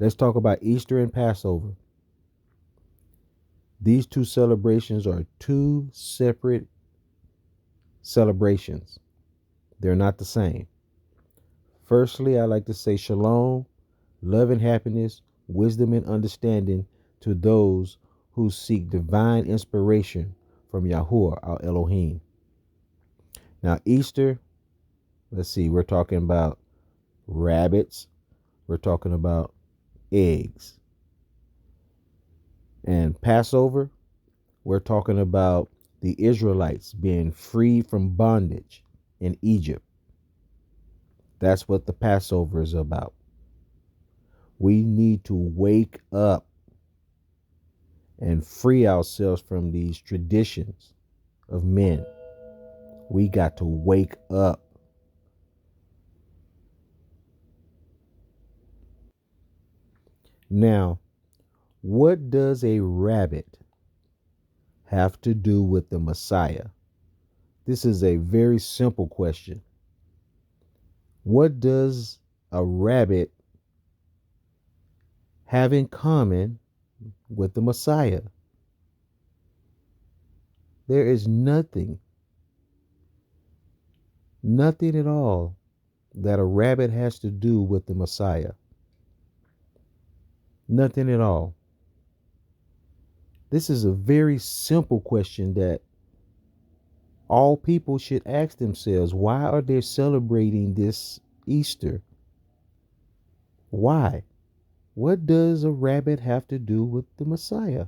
Let's talk about Easter and Passover. These two celebrations are two separate celebrations. They're not the same. Firstly, I like to say shalom, love and happiness, wisdom and understanding to those who seek divine inspiration from YAHUAH, our ELOHIYM. Now, Easter, let's see, we're talking about rabbits, we're talking about eggs. And Passover, we're talking about the Israelites being freed from bondage in Egypt. That's what the Passover is about. We need to wake up and free ourselves from these traditions of men. We got to wake up. Now, what does a rabbit have to do with the Messiah? This is a very simple question. What does a rabbit have in common with the Messiah? There is nothing at all that a rabbit has to do with the Messiah. Nothing at all. This is a very simple question that all people should ask themselves. Why are they celebrating this Easter? Why? What does a rabbit have to do with the Messiah?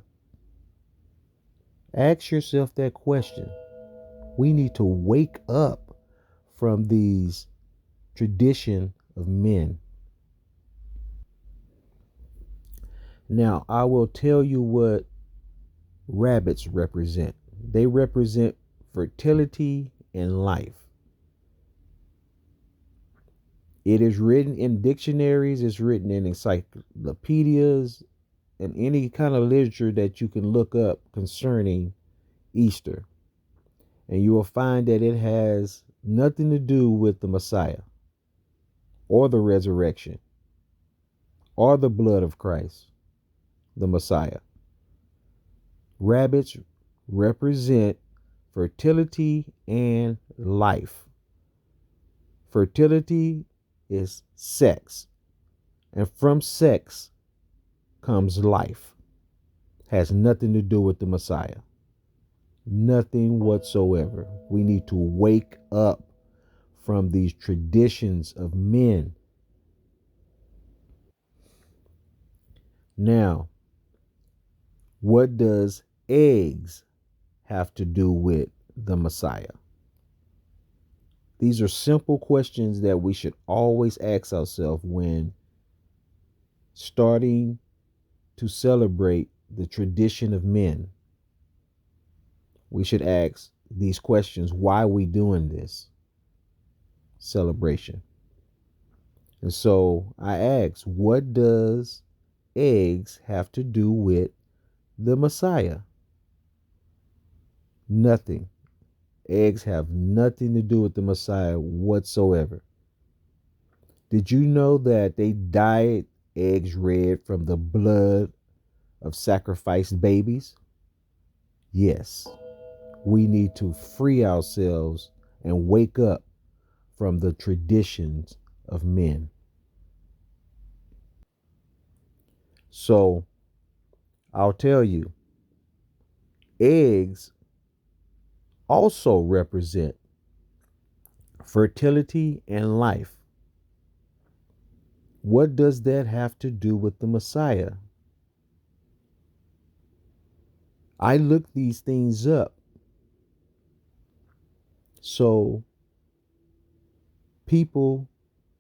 Ask yourself that question. We need to wake up from these tradition of men. Now, I will tell you what rabbits represent. They represent fertility and life. It is written in dictionaries, it's written in encyclopedias, and any kind of literature that you can look up concerning Easter. And you will find that it has nothing to do with the Messiah or the resurrection or the blood of Christ, the Messiah. Rabbits represent fertility and life. Fertility is sex, and from sex comes life. Has nothing to do with the Messiah. Nothing whatsoever. We need to wake up from these traditions of men. Now, what does eggs have to do with the Messiah? These are simple questions that we should always ask ourselves when starting to celebrate the tradition of men. We should ask these questions. Why are we doing this celebration? And so I ask, what does eggs have to do with the Messiah? Nothing. Eggs have nothing to do with the Messiah whatsoever. Did you know that they dyed eggs red from the blood of sacrificed babies? Yes. We need to free ourselves and wake up from the traditions of men. So I'll tell you, eggs also represent fertility and life. What does that have to do with the Messiah? I looked these things up so people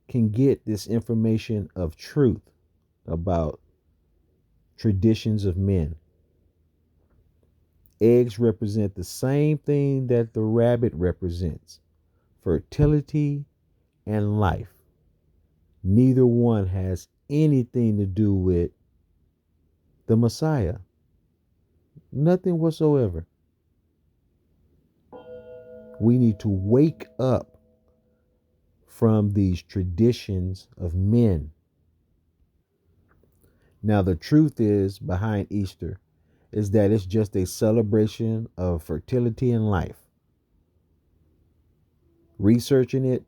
can get this information of truth about traditions of men. Eggs represent the same thing that the rabbit represents: fertility and life. Neither one has anything to do with the Messiah. Nothing whatsoever. We need to wake up from these traditions of men. Now, the truth is behind Easter is that it's just a celebration of fertility and life. Researching it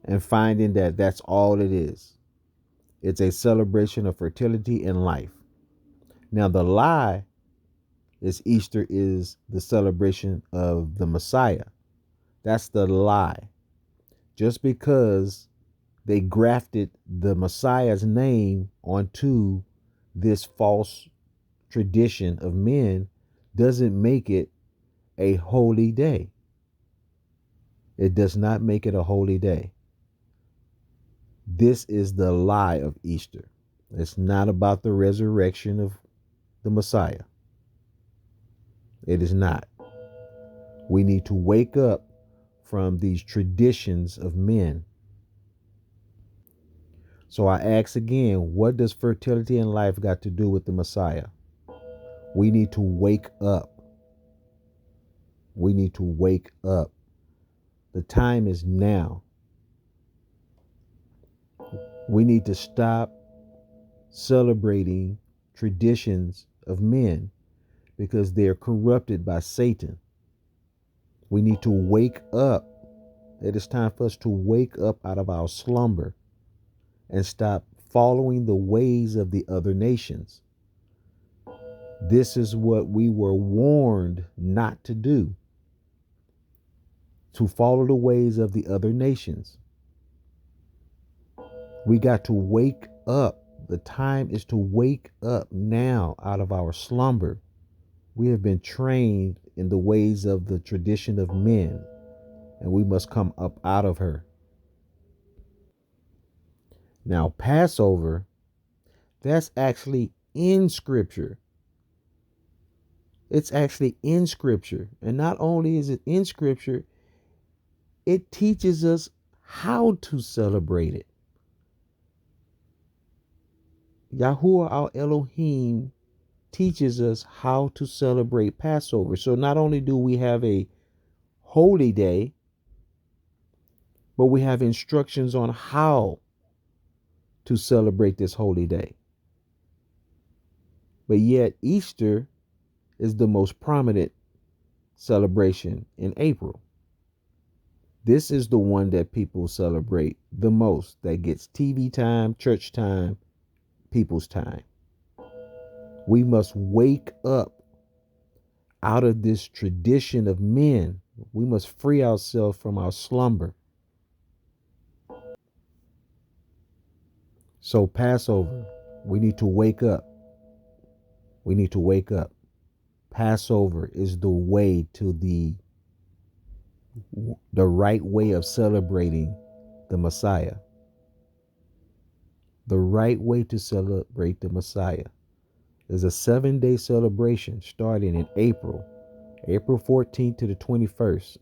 and finding that that's all it is. It's a celebration of fertility and life. Now, the lie is Easter is the celebration of the Messiah. That's the lie. Just because they grafted the Messiah's name onto this false tradition of men doesn't make it a holy day. It does not make it a holy day. This is the lie of Easter. It's not about the resurrection of the Messiah. It is not. We need to wake up from these traditions of men. So I ask again, what does fertility and life got to do with the Messiah? We need to wake up. We need to wake up. The time is now. We need to stop celebrating traditions of men because they're corrupted by Satan. We need to wake up. It is time for us to wake up out of our slumber and stop following the ways of the other nations. This is what we were warned not to do, to follow the ways of the other nations. We got to wake up. The time is to wake up now out of our slumber. We have been trained in the ways of the tradition of men, and we must come up out of her. Now, Passover, that's actually in Scripture. It's actually in Scripture. And not only is it in Scripture, it teaches us how to celebrate it. YAHUAH, our ELOHIYM, teaches us how to celebrate Passover. So not only do we have a holy day, but we have instructions on how to celebrate this holy day. But yet Easter is the most prominent celebration in April. This is the one that people celebrate the most, that gets TV time, church time, people's time. We must wake up out of this tradition of men. We must free ourselves from our slumber. So Passover, we need to wake up. We need to wake up. Passover is the way to the right way of celebrating the Messiah. The right way to celebrate the Messiah is a 7-day celebration starting in April 14th to the 21st.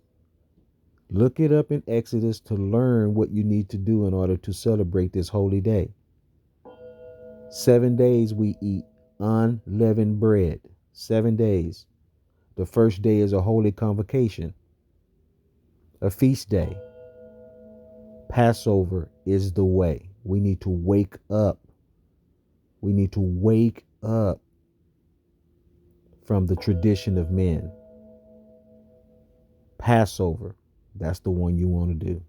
Look it up in Exodus to learn what you need to do in order to celebrate this holy day. 7 days we eat unleavened bread. 7 days. The first day is a holy convocation, a feast day. Passover is the way. We need to wake up. We need to wake up from the tradition of men. Passover, that's the one you want to do.